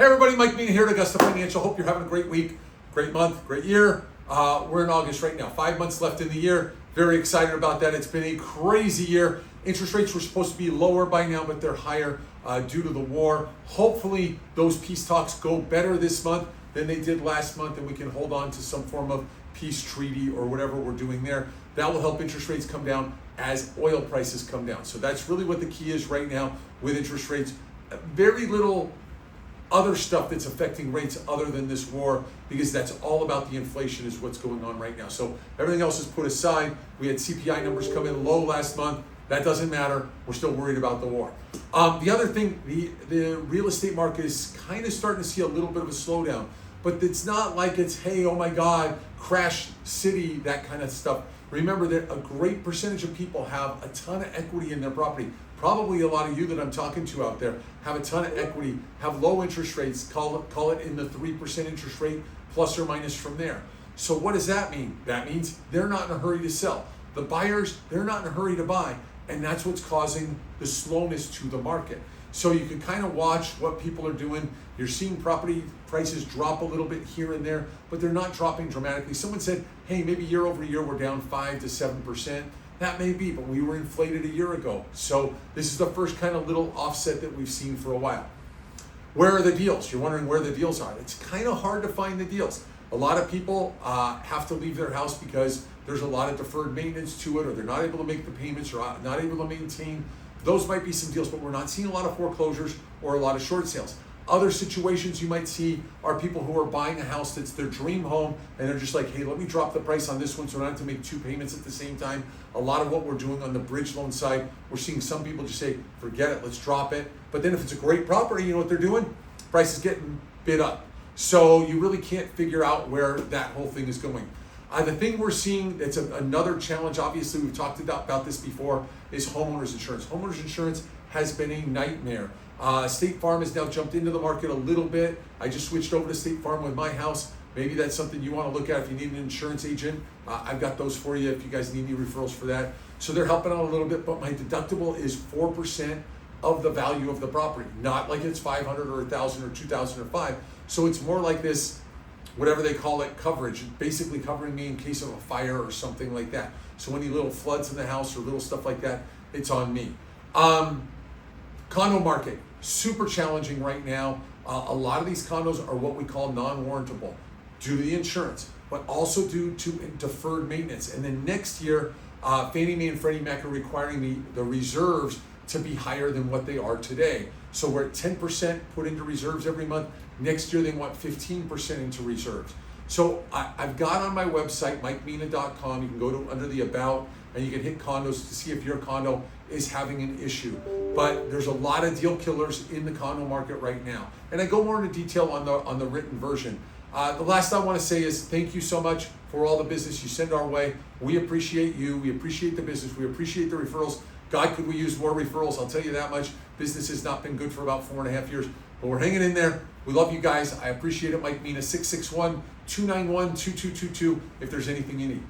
Hey everybody, Mike Mina here at Augusta Financial. Hope you're having a great week, great month, great year. We're in August right now, 5 months left in the year. Very excited about that. It's been a crazy year. Interest rates were supposed to be lower by now, but they're higher due to the war. Hopefully those peace talks go better this month than they did last month, and we can hold on to some form of peace treaty or whatever we're doing there. That will help interest rates come down as oil prices come down. So that's really what the key is right now with interest rates. Very little other stuff that's affecting rates other than this war, because that's all about the inflation is what's going on right now. So everything else is put aside. We had CPI numbers come in low last month. That doesn't matter. We're still worried about the war. The other thing, the real estate market is kind of starting to see a little bit of a slowdown, but it's not like it's, hey, oh my God, crash city, that kind of stuff. Remember that a great percentage of people have a ton of equity in their property. Probably a lot of you that I'm talking to out there have a ton of equity, have low interest rates, call it in the 3% interest rate, plus or minus from there. So what does that mean? That means they're not in a hurry to sell. The buyers, they're not in a hurry to buy, and that's what's causing the slowness to the market. So you can kind of watch what people are doing. You're seeing property prices drop a little bit here and there, but they're not dropping dramatically. Someone said, hey, maybe year over year we're down 5 to 7%. That may be, but we were inflated a year ago. So this is the first kind of little offset that we've seen for a while. Where are the deals? You're wondering where the deals are. It's kind of hard to find the deals. A lot of people have to leave their house because there's a lot of deferred maintenance to it, or they're not able to make the payments, or not able to maintain. Those might be some deals, but we're not seeing a lot of foreclosures or a lot of short sales. Other situations you might see are people who are buying a house that's their dream home, and they're just like, hey, let me drop the price on this one so I don't have to make 2 payments at the same time. A lot of what we're doing on the bridge loan side, we're seeing some people just say, forget it, let's drop it. But then if it's a great property, you know what they're doing? Price is getting bid up. So you really can't figure out where that whole thing is going. The thing we're seeing that's another challenge, obviously we've talked about this before, is homeowners insurance. Homeowners insurance has been a nightmare. State Farm has now jumped into the market a little bit. I just switched over to State Farm with my house. Maybe that's something you want to look at if you need an insurance agent. I've got those for you if you guys need any referrals for that. So they're helping out a little bit, but my deductible is 4% of the value of the property. Not like it's 500 or 1,000 or 2,000 or 5. So it's more like this, whatever they call it, coverage, basically covering me in case of a fire or something like that. So any little floods in the house or little stuff like that, it's on me. Condo market, super challenging right now. A lot of these condos are what we call non-warrantable due to the insurance, but also due to deferred maintenance. And then next year, Fannie Mae and Freddie Mac are requiring the reserves to be higher than what they are today. So we're at 10% put into reserves every month. Next year, they want 15% into reserves. So I've got on my website, MikeMina.com, you can go to under the About, and you can hit condos to see if your condo is having an issue. But there's a lot of deal killers in the condo market right now. And I go more into detail on the written version. The last I want to say is thank you so much for all the business you send our way. We appreciate you. We appreciate the business. We appreciate the referrals. God, could we use more referrals? I'll tell you that much. Business has not been good for about 4.5 years, but we're hanging in there. We love you guys. I appreciate it. Mike Mina, 661-291-2222 if there's anything you need.